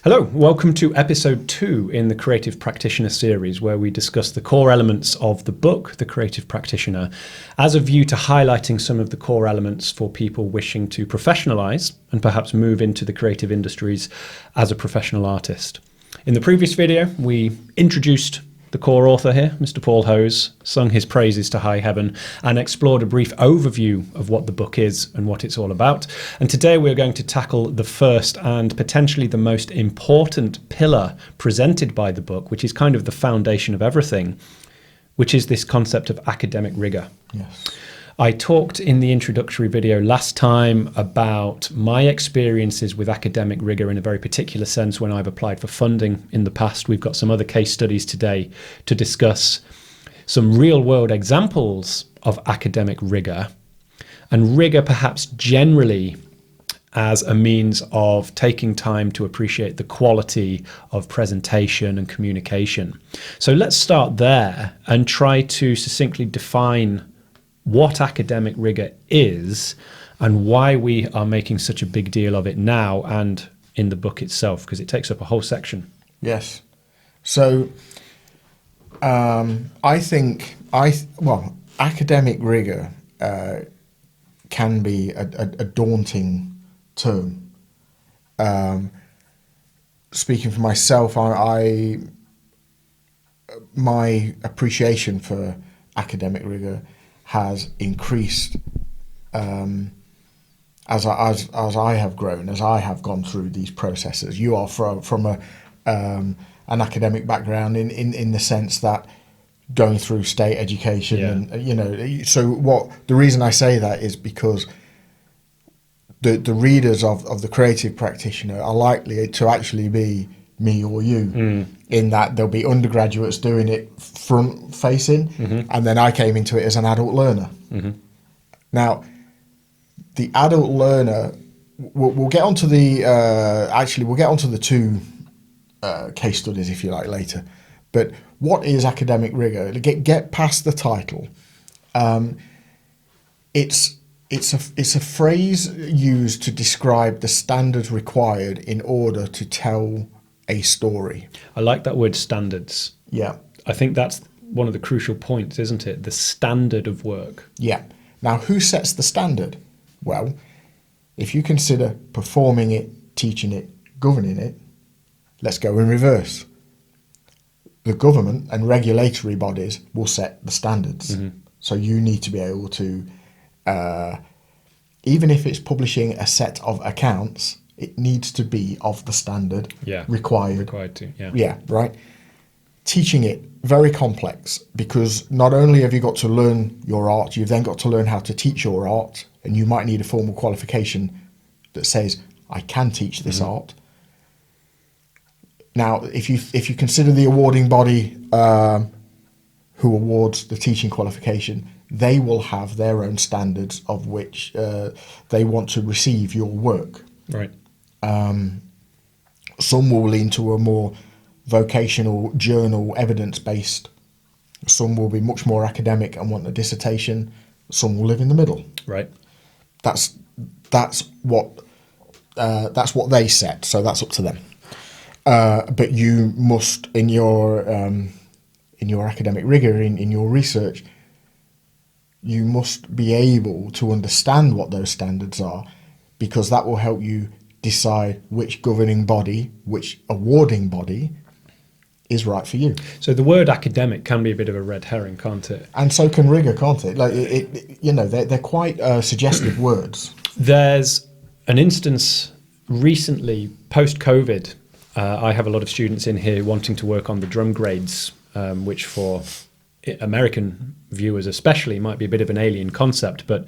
Hello, welcome to episode 2 in the Creative Practitioner series, where we discuss the core elements of the book, The Creative Practitioner, as a view to highlighting some of the core elements for people wishing to professionalise and perhaps move into the creative industries as a professional artist. In the previous video, we introduced the core author here, Mr. Paul Hose, sung his praises to high heaven, and explored a brief overview of what the book is and what it's all about. And today we're going to tackle the first and potentially the most important pillar presented by the book, which is kind of the foundation of everything, which is this concept of academic rigour. Yes. I talked in the introductory video last time about my experiences with academic rigour in a very particular sense when I've applied for funding in the past. We've got some other case studies today to discuss some real-world examples of academic rigour, and rigour perhaps generally as a means of taking time to appreciate the quality of presentation and communication. So let's start there and try to succinctly define what academic rigour is and why we are making such a big deal of it now and in the book itself, because it takes up a whole section. Yes. So I think academic rigour can be a daunting term. Speaking for myself, my appreciation for academic rigour has increased as I have grown, as I have gone through these processes. You are from an academic background in the sense that going through state education, and so the reason I say that is because the readers of the Creative Practitioner are likely to actually be me or you, in that there'll be undergraduates doing it front facing, and then I came into it as an adult learner. Now, the adult learner, we'll get onto the two case studies, if you like, later. But what is academic rigour? Get past the title. It's a phrase used to describe the standards required in order to tell a story. I like that word, standards. Yeah. I think that's one of the crucial points, isn't it? The standard of work. Yeah. Now, who sets the standard? Well, if you consider performing it, teaching it, governing it, let's go in reverse. The government and regulatory bodies will set the standards. So you need to be able to, even if it's publishing a set of accounts, it needs to be of the standard required to. Yeah, right. Teaching it, very complex, because not only have you got to learn your art, you've then got to learn how to teach your art, and you might need a formal qualification that says, I can teach this art. Now, if you consider the awarding body who awards the teaching qualification, they will have their own standards of which they want to receive your work. Right. Some will lean to a more vocational, journal, evidence-based. Some will be much more academic and want a dissertation. Some will live in the middle. Right. That's what they set. So that's up to them. But you must, in your academic rigour, in your research, you must be able to understand what those standards are, because that will help you decide which governing body, which awarding body is right for you. So the word academic can be a bit of a red herring, can't it? And so can rigour, can't it? Like they're quite suggestive words. There's an instance recently, post-COVID. I have a lot of students in here wanting to work on the drum grades, which for American viewers especially might be a bit of an alien concept, but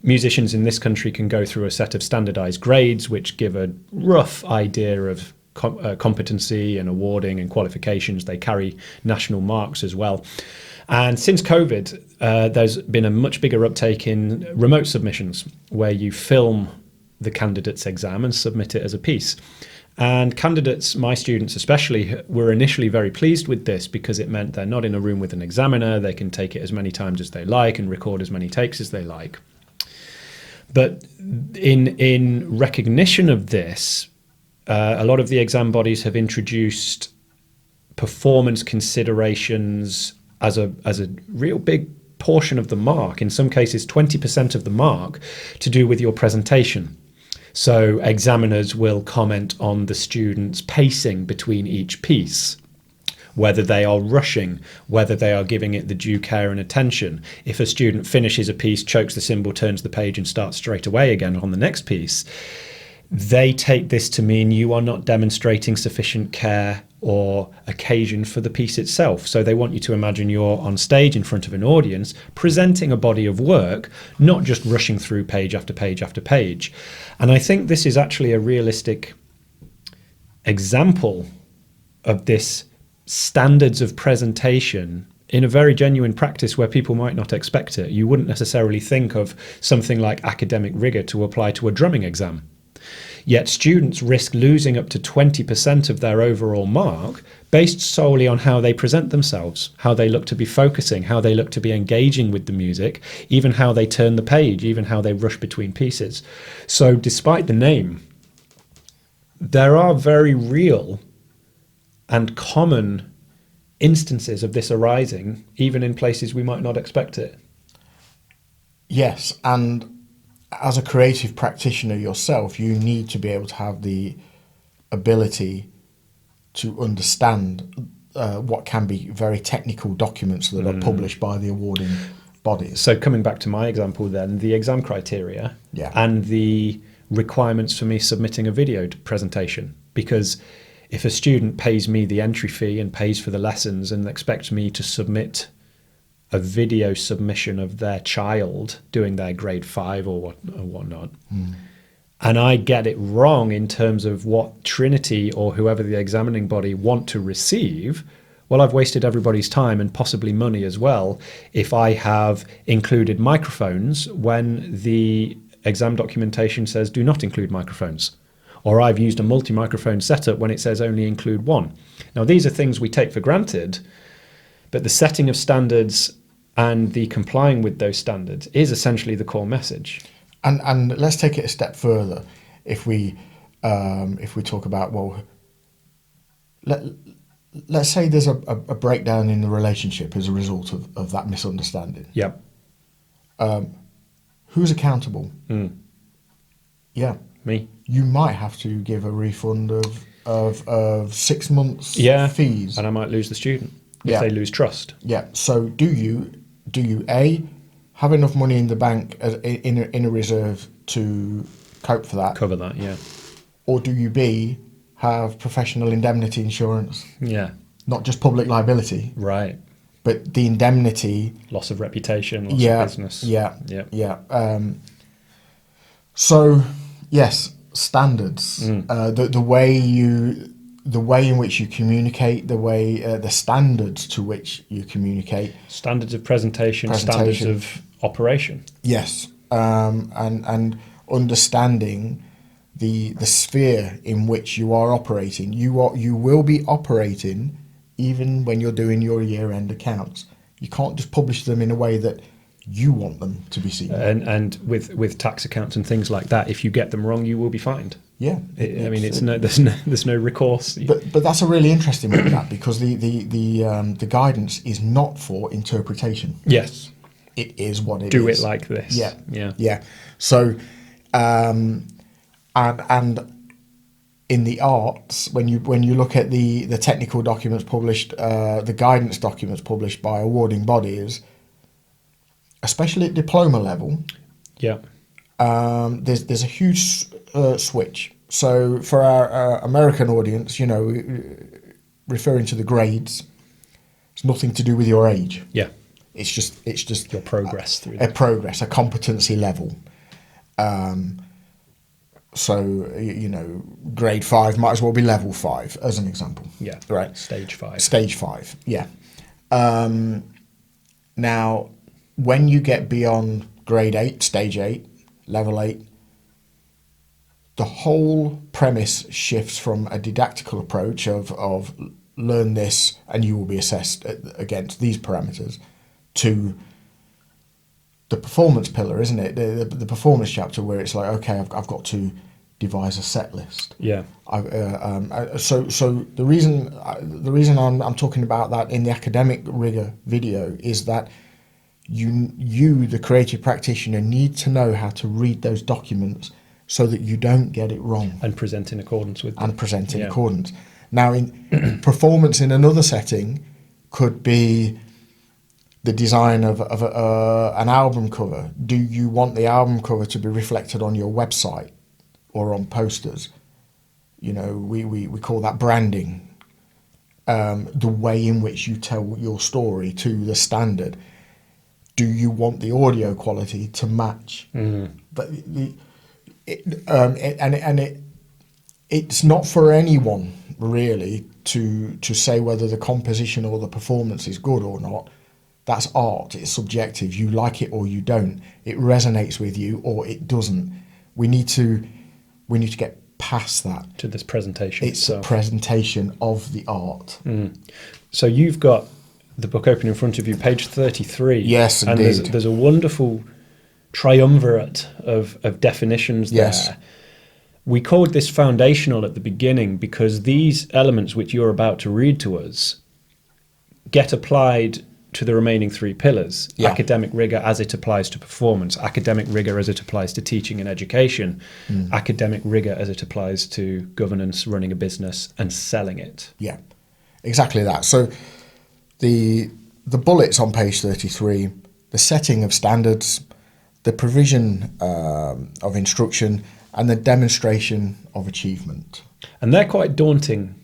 musicians in this country can go through a set of standardized grades which give a rough idea of competency and awarding and qualifications. They carry national marks as well. And since COVID, there's been a much bigger uptake in remote submissions, where you film the candidate's exam and submit it as a piece. And candidates, my students especially, were initially very pleased with this, because it meant they're not in a room with an examiner. They can take it as many times as they like and record as many takes as they like. But in recognition of this, a lot of the exam bodies have introduced performance considerations as a real big portion of the mark, in some cases 20% of the mark, to do with your presentation. So examiners will comment on the student's pacing between each piece, whether they are rushing, whether they are giving it the due care and attention. If a student finishes a piece, chokes the cymbal, turns the page and starts straight away again on the next piece, they take this to mean you are not demonstrating sufficient care or occasion for the piece itself. So they want you to imagine you're on stage in front of an audience, presenting a body of work, not just rushing through page after page after page. And I think this is actually a realistic example of this standards of presentation in a very genuine practice where people might not expect it. You wouldn't necessarily think of something like academic rigor to apply to a drumming exam. Yet students risk losing up to 20% of their overall mark based solely on how they present themselves, how they look to be focusing, how they look to be engaging with the music, even how they turn the page, even how they rush between pieces. So despite the name, there are very real and common instances of this arising, even in places we might not expect it. Yes, and as a creative practitioner yourself, you need to be able to have the ability to understand what can be very technical documents that are published by the awarding bodies. So coming back to my example then, the exam criteria and the requirements for me submitting a video presentation, because if a student pays me the entry fee and pays for the lessons and expects me to submit a video submission of their child doing their grade 5 or whatnot, and I get it wrong in terms of what Trinity or whoever the examining body want to receive, well, I've wasted everybody's time and possibly money as well if I have included microphones when the exam documentation says do not include microphones. Or I've used a multi-microphone setup when it says only include one. Now, these are things we take for granted, but the setting of standards and the complying with those standards is essentially the core message. And let's take it a step further. If we talk about, well, let's say there's a breakdown in the relationship as a result of that misunderstanding. Yep. Who's accountable? Yeah. Me. You might have to give a refund of 6 months fees. And I might lose the student if they lose trust. Yeah. So do you A, have enough money in the bank in a reserve to cope for that? Cover that, yeah. Or do you B, have professional indemnity insurance? Yeah. Not just public liability. Right. But the indemnity. Loss of reputation, loss of business. Yeah. So, yes, standards. The way in which you communicate, the standards to which you communicate. Standards of presentation. Standards of operation. Yes, and understanding the sphere in which you are operating. You will be operating even when you're doing your year-end accounts. You can't just publish them in a way that you want them to be seen. And with tax accounts and things like that, if you get them wrong, you will be fined. Yeah, there's no recourse. But that's a really interesting one, that, because the guidance is not for interpretation. Yes, it is what it is. Do it like this. Yeah. So, and in the arts, when you look at the technical documents published, the guidance documents published by awarding bodies, especially at diploma level, there's a huge switch. So for our American audience, referring to the grades, it's nothing to do with your age. Yeah, it's just your progress through a competency level. So grade 5 might as well be level 5 as an example. Yeah, right. Stage 5. Stage 5. Yeah. Now, when you get beyond grade 8, stage 8, level 8, the whole premise shifts from a didactical approach of learn this and you will be assessed against these parameters to the performance pillar, isn't it? The performance chapter, where it's like, okay, I've got to devise a set list. Yeah. So the reason I'm talking about that in the academic rigor video is that you, the creative practitioner, need to know how to read those documents so that you don't get it wrong. And present in accordance with them. In accordance. Now, in performance in another setting could be the design of an album cover. Do you want the album cover to be reflected on your website or on posters? You know, we call that branding. The way in which you tell your story to the standard. Do you want the audio quality to match? But it's not for anyone really to say whether the composition or the performance is good or not. That's art. It's subjective. You like it or you don't. It resonates with you or it doesn't. We need to get past that. To this presentation. It's a presentation of the art. So you've got the book open in front of you, page 33. Yes, and indeed. there's a wonderful triumvirate of definitions Yes. there. We called this foundational at the beginning because these elements which you're about to read to us get applied to the remaining three pillars. Yeah. Academic rigor as it applies to performance, academic rigor as it applies to teaching and education, academic rigor as it applies to governance, running a business and selling it. Yeah, exactly that. So the bullets on page 33, the setting of standards, the provision of instruction, and the demonstration of achievement. And they're quite daunting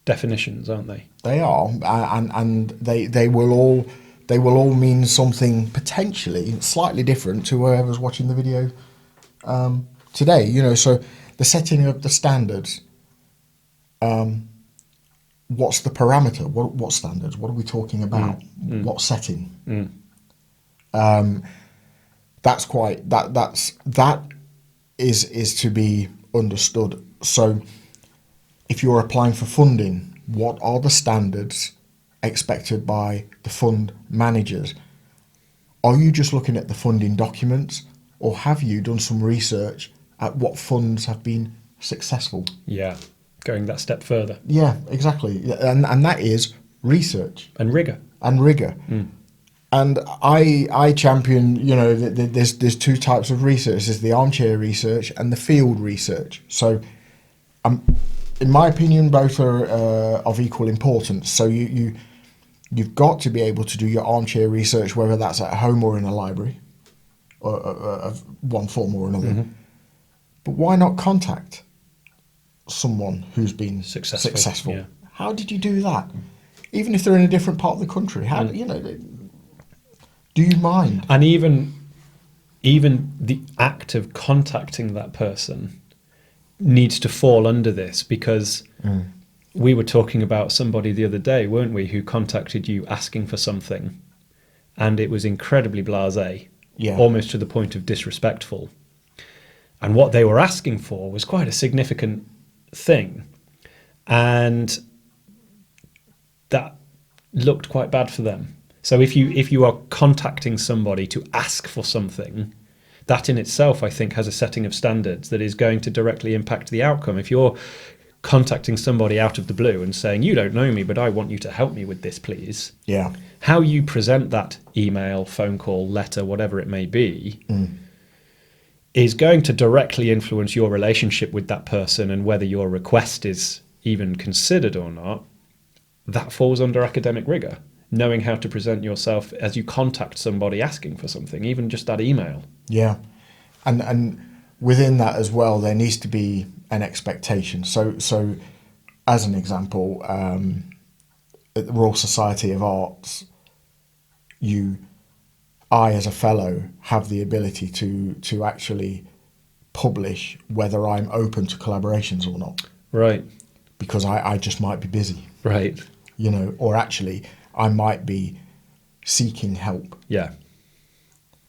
definitions, aren't they? They are, and they will all mean something potentially slightly different to whoever's watching the video today. You know, so the setting of the standards. What's the parameter? What standards? What are we talking about? What setting? That is to be understood. So if you're applying for funding, what are the standards expected by the fund managers? Are you just looking at the funding documents, or have you done some research at what funds have been successful? Yeah, going that step further. Yeah, exactly. And that is research. And rigor. And rigor. And I champion, you know, there's two types of research. There's the armchair research and the field research. So in my opinion, both are of equal importance. So you've got to be able to do your armchair research, whether that's at home or in a library, or of one form or another. But why not contact someone who's been successful? Yeah. How did you do that? Even if they're in a different part of the country, how you know? Do you mind? And even the act of contacting that person needs to fall under this, because we were talking about somebody the other day, weren't we, who contacted you asking for something, and it was incredibly blasé, almost to the point of disrespectful. And what they were asking for was quite a significant thing, and that looked quite bad for them. So if you are contacting somebody to ask for something, that in itself, I think, has a setting of standards that is going to directly impact the outcome. If you're contacting somebody out of the blue and saying, you don't know me, but I want you to help me with this, please. Yeah. How you present that email, phone call, letter, whatever it may be, is going to directly influence your relationship with that person, and whether your request is even considered or not. That falls under academic rigor. Knowing how to present yourself as you contact somebody asking for something, even just that email. Yeah. And within that as well, there needs to be an expectation. So as an example, at the Royal Society of Arts, I as a fellow have the ability to actually publish whether I'm open to collaborations or not. Right. Because I just might be busy. Right. You know, or actually I might be seeking help. Yeah.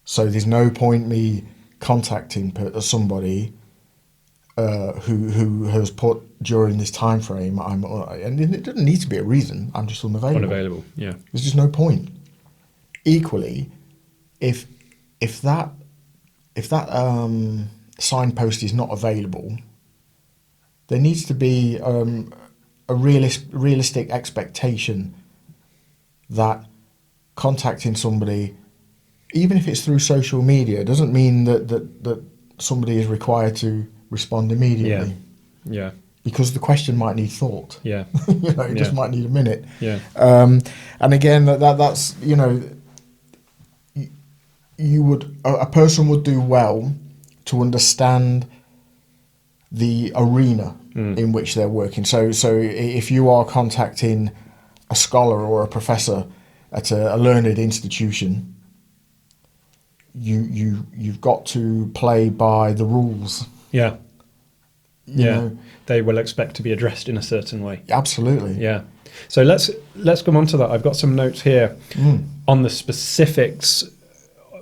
So there's no point me contacting somebody who has put during this time frame and it doesn't need to be a reason. I'm just unavailable. Unavailable. Yeah. There's just no point. Equally, if that signpost is not available, there needs to be a realistic expectation that contacting somebody, even if it's through social media, doesn't mean that somebody is required to respond immediately. Yeah. Because the question might need thought. Yeah. It just might need a minute. Yeah. And again, that's a person would do well to understand the arena in which they're working. So if you are contacting a scholar or a professor at a learned institution, you've got to play by the rules. Yeah. You know? They will expect to be addressed in a certain way. Absolutely. Yeah. So let's come on to that. I've got some notes here on the specifics.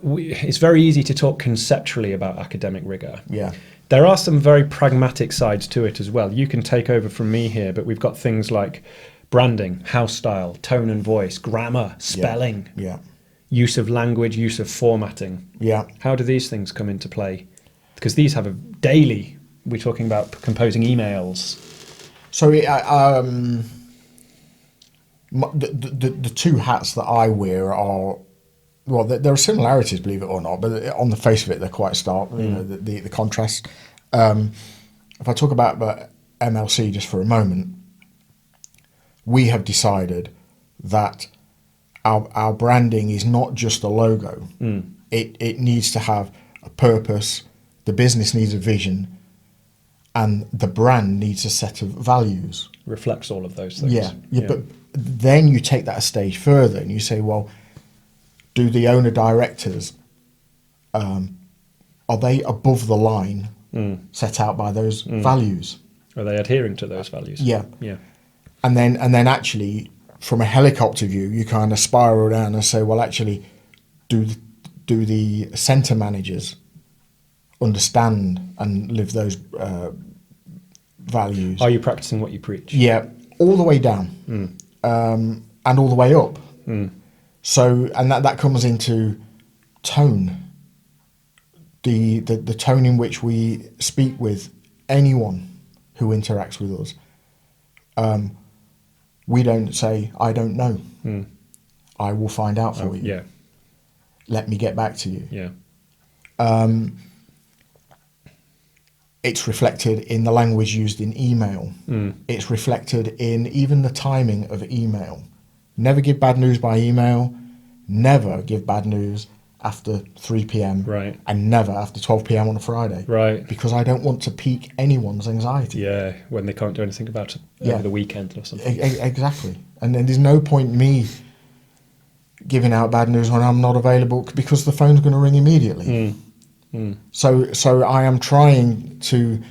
It's very easy to talk conceptually about academic rigor. Yeah. There are some very pragmatic sides to it as well. You can take over from me here, but we've got things like branding, house style, tone and voice, grammar, spelling, use of language, use of formatting. Yeah. How do these things come into play? Because these have a daily, we're talking about composing emails. So the two hats that I wear are, well, there are similarities, believe it or not, but on the face of it, they're quite stark. You know, the contrast. If I talk about MLC just for a moment, we have decided that our branding is not just a logo. It needs to have a purpose. The business needs a vision, and the brand needs a set of values. Reflects all of those things. Yeah. But then you take that a stage further, and you say, well, do the owner directors, are they above the line set out by those values? Are they adhering to those values? Yeah. Yeah. And then actually, from a helicopter view, you kind of spiral down and say, well, actually, do the centre managers understand and live those values? Are you practicing what you preach? Yeah, all the way down, and all the way up. So, and that comes into tone, the tone in which we speak with anyone who interacts with us. We don't say, I don't know. I will find out for you. Yeah. Let me get back to you. Yeah. It's reflected in the language used in email. It's reflected in even the timing of email. Never give bad news by email. Never give bad news after 3 p.m. Right. And never after 12 p.m. on a Friday. Right. Because I don't want to pique anyone's anxiety. Yeah, when they can't do anything about it over the weekend or something. Exactly. And then there's no point in me giving out bad news when I'm not available, because the phone's going to ring immediately. So I am trying to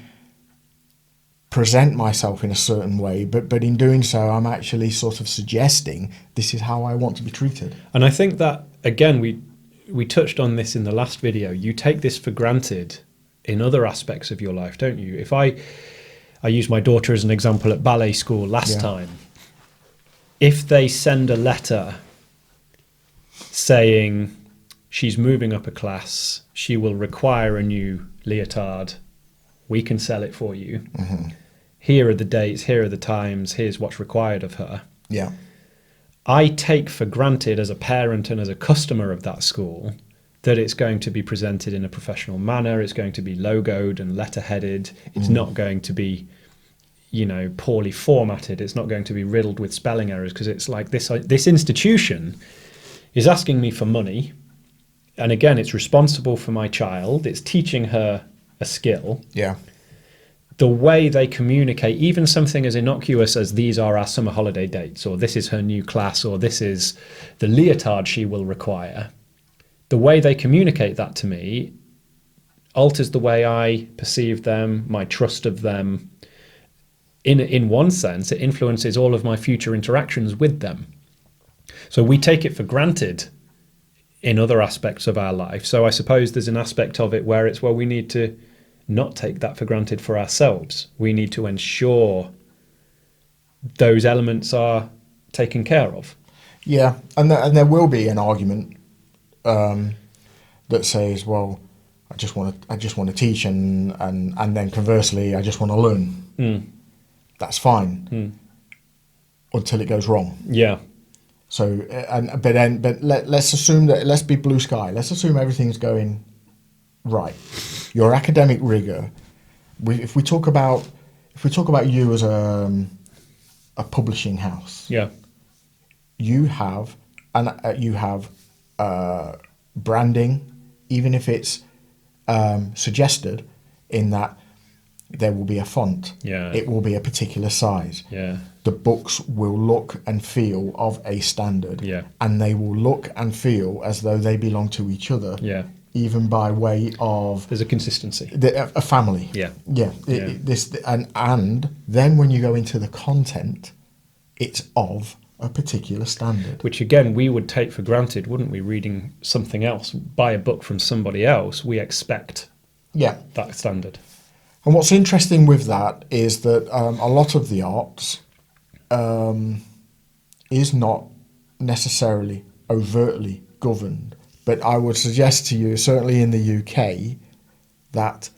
present myself in a certain way, but in doing so, I'm actually sort of suggesting this is how I want to be treated. And I think that, again, we touched on this in the last video. You take this for granted in other aspects of your life, don't you? If I used my daughter as an example at ballet school last time. If they send a letter saying she's moving up a class, she will require a new leotard, we can sell it for you. Here are the dates, here are the times, here's what's required of her. Yeah. I take for granted as a parent and as a customer of that school that it's going to be presented in a professional manner, it's going to be logoed and letterheaded, it's not going to be, poorly formatted, it's not going to be riddled with spelling errors, because it's like this institution is asking me for money, and again, it's responsible for my child, it's teaching her a skill. Yeah. The way they communicate, even something as innocuous as these are our summer holiday dates, or this is her new class, or this is the leotard she will require, the way they communicate that to me alters the way I perceive them, my trust of them. In one sense, it influences all of my future interactions with them. So we take it for granted in other aspects of our life. So I suppose there's an aspect of it where it's, well, we need to not take that for granted for ourselves. We need to ensure those elements are taken care of. Yeah, and there will be an argument that says, well, I just want to teach, and then conversely, I just want to learn. That's fine until it goes wrong. Yeah. So, let's assume that, let's be blue sky. Let's assume everything's going right. Your academic rigor. If we talk about you as a publishing house, Yeah. you have branding, even if it's suggested in that there will be a font. Yeah. It will be a particular size. Yeah. The books will look and feel of a standard. Yeah. And they will look and feel as though they belong to each other. Yeah. Even by way of There's a consistency. a family. Yeah. Yeah. And then when you go into the content, it's of a particular standard. Which again, we would take for granted, wouldn't we? Reading something else, buy a book from somebody else, we expect that standard. And what's interesting with that is that a lot of the arts is not necessarily overtly governed. But I would suggest to you, certainly in the UK, that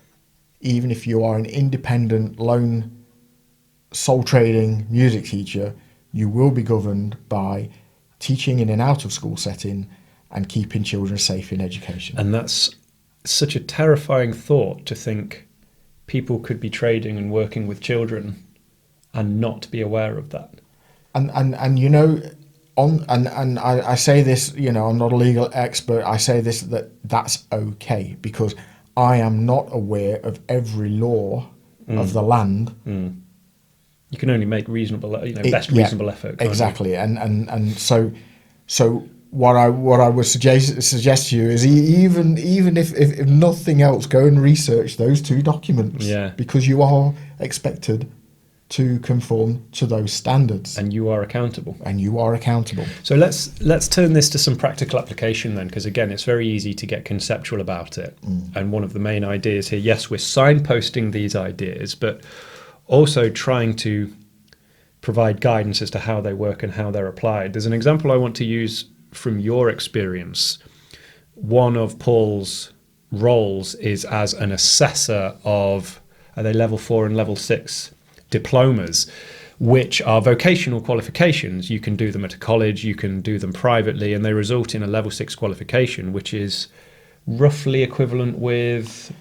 even if you are an independent, lone, sole trading music teacher, you will be governed by teaching in an out-of-school setting and keeping children safe in education. And that's such a terrifying thought, to think people could be trading and working with children and not be aware of that. And you know, I say this, you know, I'm not a legal expert. I say this, that's okay, because I am not aware of every law of the land. You can only make reasonable, best reasonable effort. Exactly, and so what I would suggest to you is even if nothing else, go and research those two documents. Yeah. Because you are expected to conform to those standards, and you are accountable. So let's turn this to some practical application then, because again, it's very easy to get conceptual about it. And one of the main ideas here, yes, we're signposting these ideas, but also trying to provide guidance as to how they work and how they're applied. There's an example I want to use from your experience. One of Paul's roles is as an assessor of, are they level 4 and level 6 diplomas, which are vocational qualifications. You can do them at a college, you can do them privately, and they result in a level 6 qualification, which is roughly equivalent with...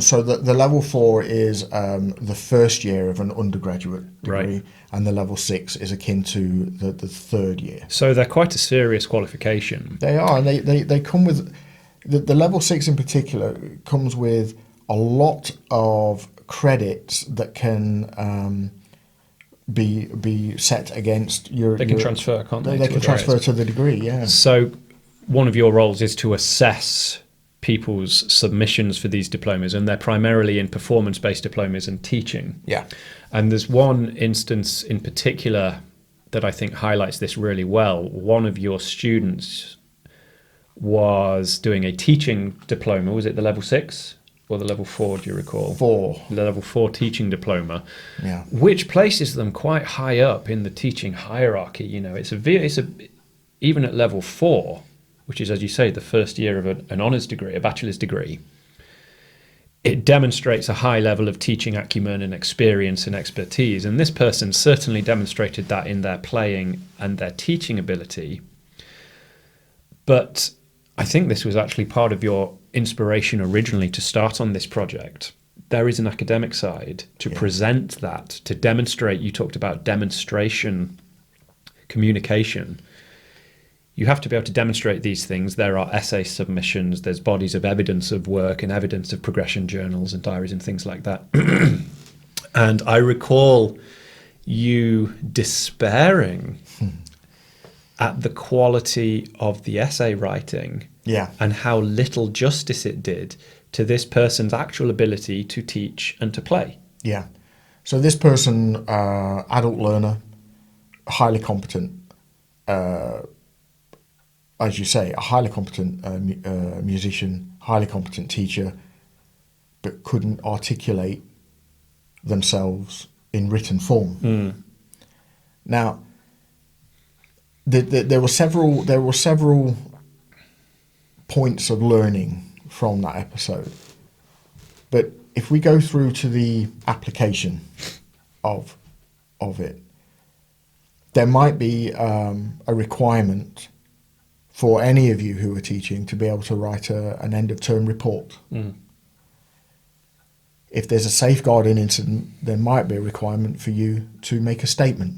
So the level 4 is the first year of an undergraduate degree, Right. and the level 6 is akin to the third year. So they're quite a serious qualification. They are, and they come with, the level 6 in particular comes with a lot of credits that can be set against your... They can transfer, can't they? They can transfer to the degree, yeah. So one of your roles is to assess people's submissions for these diplomas, and they're primarily in performance-based diplomas and teaching. Yeah. And there's one instance in particular that I think highlights this really well. One of your students was doing a teaching diploma. Was it the level 6 or the level 4, do you recall? 4. The level 4 teaching diploma, Yeah. which places them quite high up in the teaching hierarchy. You know, even at level 4, which is, as you say, the first year of an honours degree, a bachelor's degree, it demonstrates a high level of teaching acumen and experience and expertise. And this person certainly demonstrated that in their playing and their teaching ability. But I think this was actually part of your inspiration originally to start on this project. There is an academic side to present that, to demonstrate. You talked about demonstration, communication. You have to be able to demonstrate these things. There are essay submissions, there's bodies of evidence of work and evidence of progression journals and diaries and things like that. And I recall you despairing at the quality of the essay writing, and how little justice it did to this person's actual ability to teach and to play. Yeah. So this person, adult learner, highly competent, as you say, a highly competent musician, highly competent teacher, but couldn't articulate themselves in written form. Now, there were several points of learning from that episode, but if we go through to the application, of it. There might be a requirement for any of you who are teaching to be able to write an end of term report. If there's a safeguarding incident, there might be a requirement for you to make a statement,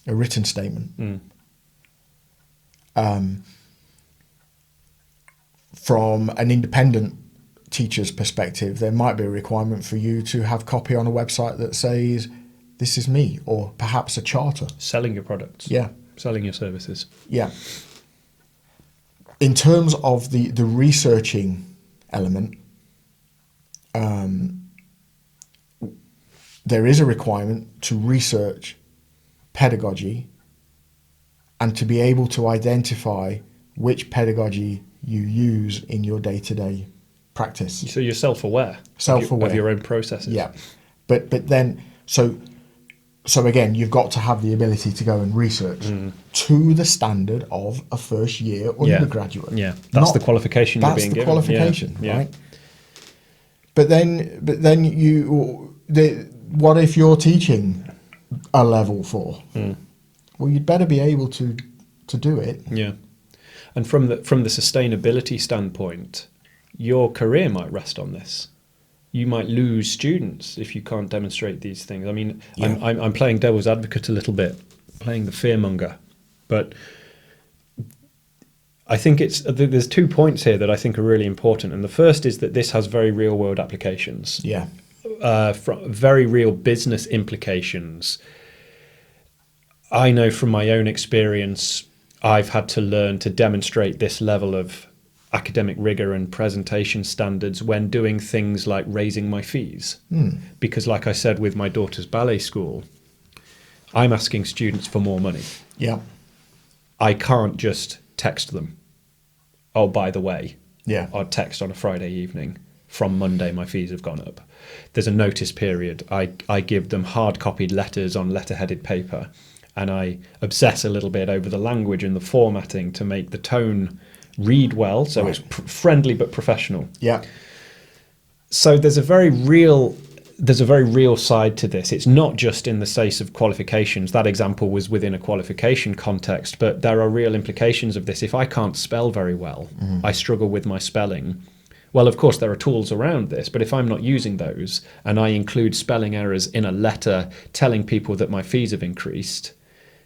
a written statement. From an independent teacher's perspective, there might be a requirement for you to have copy on a website that says, this is me, or perhaps a charter. Selling your products. Yeah. Selling your services. Yeah. In terms of the researching element, there is a requirement to research pedagogy and to be able to identify which pedagogy you use in your day-to-day practice. So you're self-aware. Self-aware of your own processes. Yeah. But then, so again, you've got to have the ability to go and research to the standard of a first year undergraduate. Yeah, that's the qualification you're being given. That's the qualification, right? But then what if you're teaching a level 4? Well, you'd better be able to do it. Yeah. And from the sustainability standpoint, your career might rest on this. You might lose students if you can't demonstrate these things. I mean, I'm playing devil's advocate a little bit, playing the fearmonger, but I think there's 2 points here that I think are really important. And the first is that this has very real world applications. Yeah. Very real business implications. I know from my own experience, I've had to learn to demonstrate this level of academic rigor and presentation standards when doing things like raising my fees. Because like I said, with my daughter's ballet school, I'm asking students for more money. Yeah. I can't just text them, oh, by the way, or text on a Friday evening, from Monday my fees have gone up. There's a notice period. I give them hard copied letters on letterheaded paper, and I obsess a little bit over the language and the formatting to make the tone read well, so it's friendly but professional. Yeah. So there's a very real side to this. It's not just in the case of qualifications. That example was within a qualification context, but there are real implications of this. If I can't spell very well, I struggle with my spelling. Well, of course, there are tools around this, but if I'm not using those and I include spelling errors in a letter telling people that my fees have increased,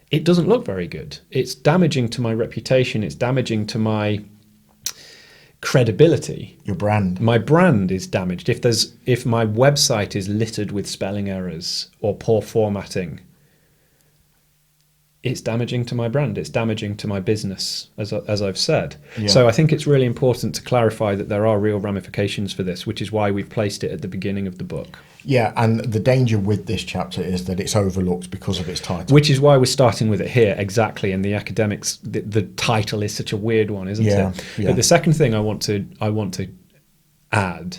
it doesn't look very good. It's damaging to my reputation. It's damaging to my credibility. Your brand. My brand is damaged. If my website is littered with spelling errors or poor formatting, it's damaging to my brand. It's damaging to my business, as I've said. Yeah. So I think it's really important to clarify that there are real ramifications for this, which is why we've placed it at the beginning of the book. Yeah, and the danger with this chapter is that it's overlooked because of its title. Which is why we're starting with it here, exactly. And the academics, the title is such a weird one, isn't it? Yeah. But the second thing I want to add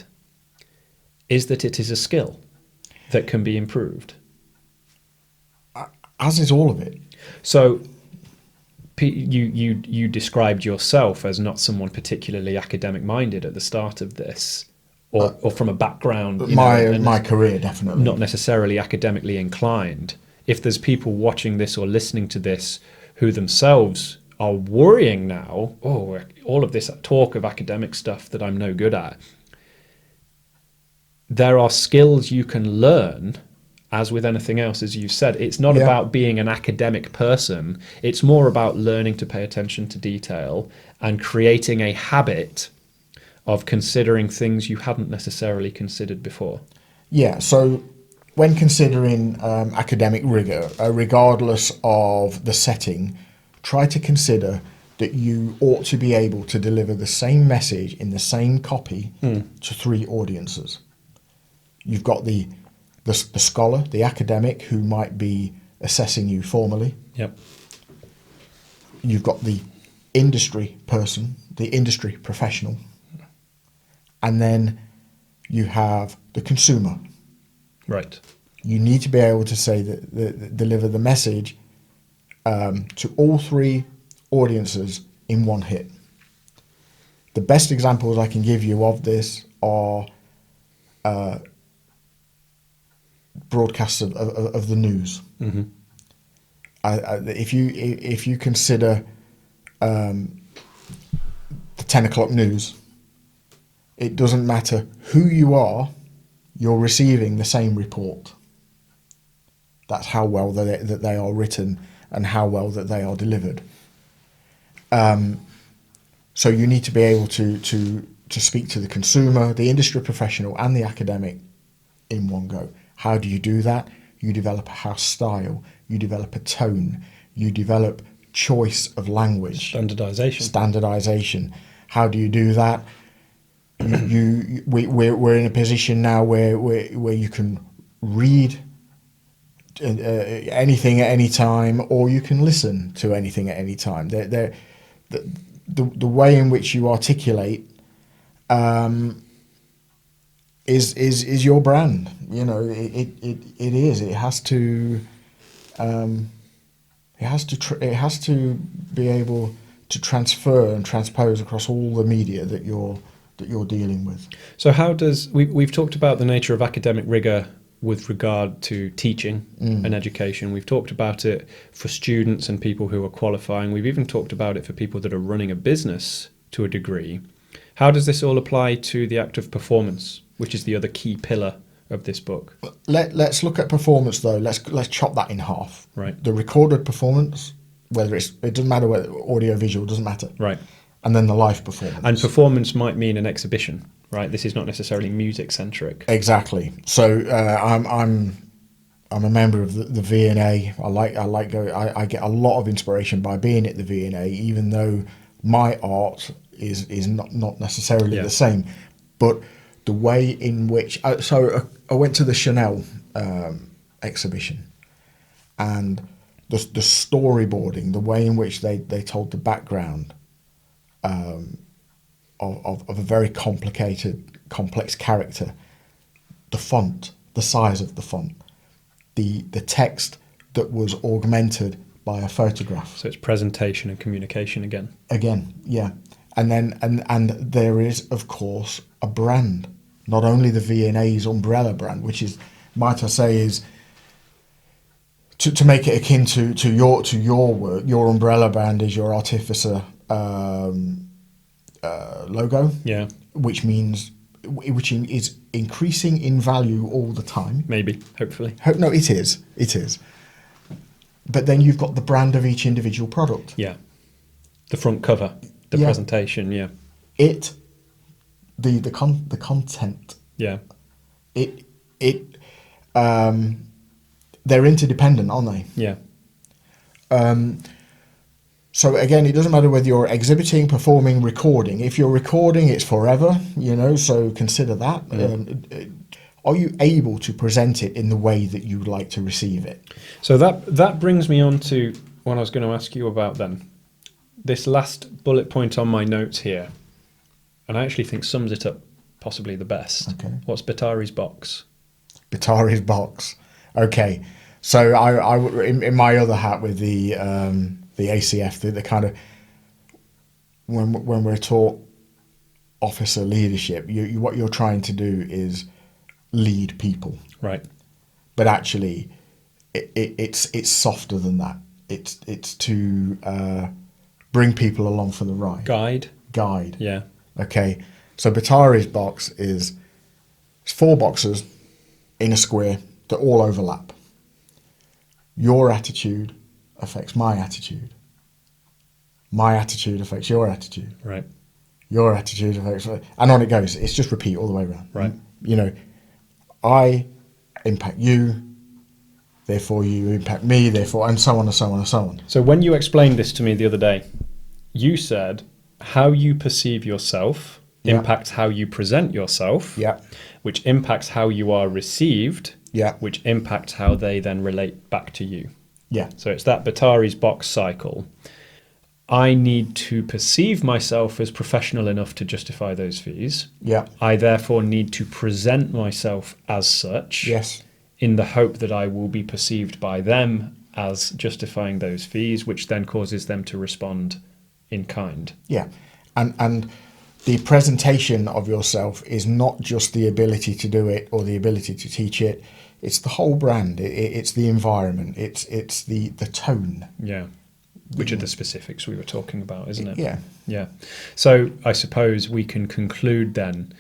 is that it is a skill that can be improved. As is all of it. So you described yourself as not someone particularly academic minded at the start of this, or from a background. My career, definitely. Not necessarily academically inclined. If there's people watching this or listening to this who themselves are worrying now, oh, all of this talk of academic stuff that I'm no good at, there are skills you can learn. As with anything else, as you said, it's not about being an academic person. It's more about learning to pay attention to detail and creating a habit of considering things you hadn't necessarily considered before. Yeah, so when considering academic rigor, regardless of the setting, try to consider that you ought to be able to deliver the same message in the same copy to 3 audiences. You've got the scholar, the academic, who might be assessing you formally. Yep. You've got the industry person, the industry professional. And then you have the consumer. Right. You need to be able to say that deliver the message to all 3 audiences in one hit. The best examples I can give you of this are broadcasts of the news. Mm-hmm. If you consider the 10 o'clock news, it doesn't matter who you are, you're receiving the same report. That's how well that they are written and how well that they are delivered. So you need to be able to speak to the consumer, the industry professional, and the academic in one go. How do you do that? You develop a house style, you develop a tone, you develop choice of language. Standardization. How do you do that? We're in a position now where you can read anything at any time, or you can listen to anything at any time. The way in which you articulate is your brand. You know, it is. It has to. It has to be able to transfer and transpose across all the media that you're dealing with. So how does we've talked about the nature of academic rigor with regard to teaching and education. We've talked about it for students and people who are qualifying. We've even talked about it for people that are running a business to a degree. How does this all apply to the act of performance, which is the other key pillar of this book? Let's look at performance though. Let's chop that in half. Right. The recorded performance, it doesn't matter whether audio visual, doesn't matter. Right. And then the live performance. And performance might mean an exhibition, right? This is not necessarily music centric. Exactly. So I'm a member of the V&A. I get a lot of inspiration by being at the V&A, even though my art is not necessarily the same. But the way in which I went to the Chanel exhibition, and the storyboarding, the way in which they told the background of a very complex character, the font, the size of the font, the text that was augmented by a photograph. So it's presentation and communication again. Yeah. And then and there is, of course, a brand, not only the V&A's umbrella brand, which is, might I say, is to make it akin to your work. Your umbrella brand is your Artificer logo, which is increasing in value all the time. Maybe, hopefully. No, it is. But then you've got the brand of each individual product. Yeah, the front cover, the presentation. Yeah, the content. Yeah, they're interdependent, aren't they? Yeah. So again, it doesn't matter whether you're exhibiting, performing, recording. If you're recording, it's forever, so consider that. Are you able to present it in the way that you would like to receive it? So that brings me on to what I was going to ask you about then. This last bullet point on my notes here, and I actually think sums it up possibly the best. Okay. What's Batari's box? Batari's box. Okay. So I in my other hat with the ACF, the kind of, when we're taught officer leadership, what you're trying to do is lead people. Right. But actually, it's softer than that. It's to bring people along for the ride. Guide. Yeah. Okay. So Batari's box is 4 boxes in a square that all overlap. Your attitude affects my attitude. My attitude affects your attitude. Right. Your attitude affects, and on it goes. It's just repeat all the way around. Right. I impact you, therefore you impact me, therefore, and so on and so on and so on. So when you explained this to me the other day, you said how you perceive yourself impacts how you present yourself, which impacts how you are received, which impacts how they then relate back to you. Yeah. So it's that Batari's box cycle. I need to perceive myself as professional enough to justify those fees. Yeah. I therefore need to present myself as such. Yes. In the hope that I will be perceived by them as justifying those fees, which then causes them to respond in kind. Yeah. And the presentation of yourself is not just the ability to do it or the ability to teach it. it's the whole brand. It's the environment. It's the tone. Yeah. Which are the specifics we were talking about, isn't it? Yeah. Yeah. So I suppose we can conclude then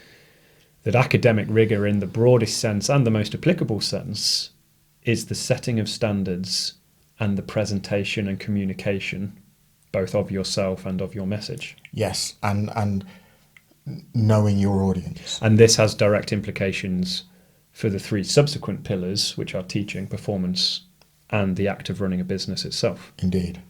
that academic rigour in the broadest sense and the most applicable sense is the setting of standards and the presentation and communication, both of yourself and of your message. Yes, and knowing your audience. And this has direct implications for the 3 subsequent pillars, which are teaching, performance, and the act of running a business itself. Indeed.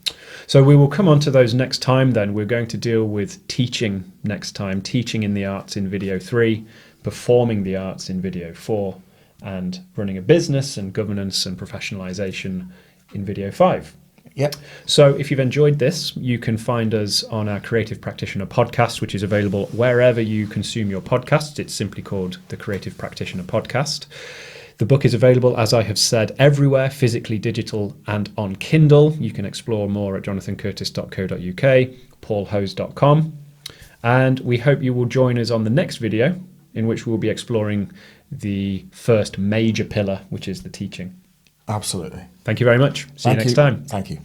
So we will come on to those next time then. We're going to deal with teaching next time, teaching in the arts in video 3, performing the arts in video 4, and running a business and governance and professionalisation in video 5. Yep. So if you've enjoyed this, you can find us on our Creative Practitioner podcast, which is available wherever you consume your podcasts. It's simply called the Creative Practitioner podcast. The book is available, as I have said, everywhere, physically, digital, and on Kindle. You can explore more at jonathacurtis.co.uk, paulhose.com. And we hope you will join us on the next video, in which we'll be exploring the first major pillar, which is the teaching. Absolutely. Thank you very much. See you next time. Thank you.